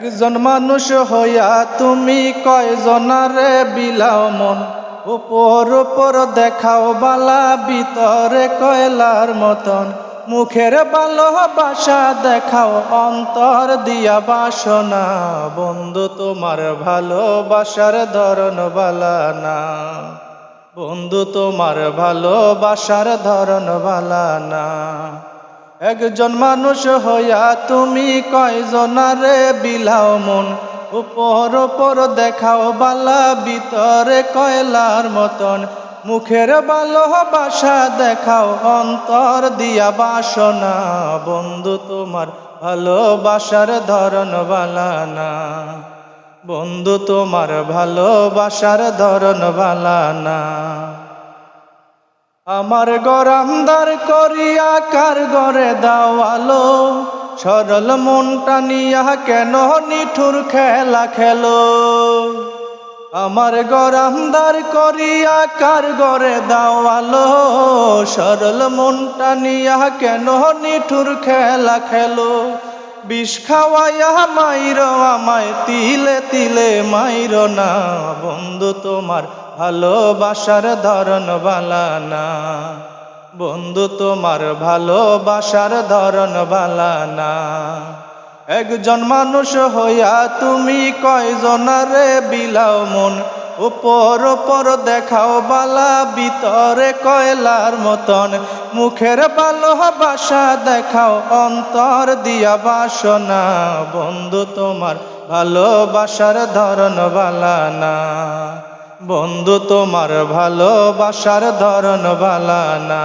একজন মানুষ হইয়া তুমি কয়জনারে বিলাও মন, উপর উপর দেখাও বালা, ভিতরে কয়লার মতন। মুখের ভালোবাসা দেখাও, অন্তর দিয়া বাসনা। বন্ধু তোমার ভালোবাসার ধরন বালা না, বন্ধু তোমার ভালোবাসার ধরন বালা না। একজন মানুষ হইয়া তুমি কয়জনারে বিলাও মন, উপর উপর দেখাও বালা, ভিতরে কয়লার মতন। মুখের ভালোবাসা দেখাও, অন্তর দিয়া বাসনা। বন্ধু তোমার ভালোবাসার ধরন বালা না, বন্ধু তোমার ভালোবাসার ধরন বালা না। আমার গরামদার করিয়া কার ঘরে দাওয়ালো, সরল মনটা নিয়া কেন নিঠুর খেলা খেলো। আমার গরামদার করিয়া কার ঘরে দাওয়ালো, সরল মনটা নিয়া কেন নিঠুর খেলা খেলো। বিষ খাওয়াইয়া মাইরো আমায়, তিলে তিলে মাইরো না। বন্ধু তোমার ভালোবাসার ধরন বালা না, বন্ধু তোমার ভালোবাসার ধরন বালা না। একজন মানুষ হইয়া তুমি কয়জনারে বিলাও মন, উপর উপর দেখাও বালা, ভিতরে কয়লার মতন। মুখের ভালোবাসা দেখাও, অন্তর দিয়া বাসনা। বন্ধু তোমার ভালোবাসার ধরন বালা না, বন্ধু তোমার ভালোবাসার ধরন বালা না।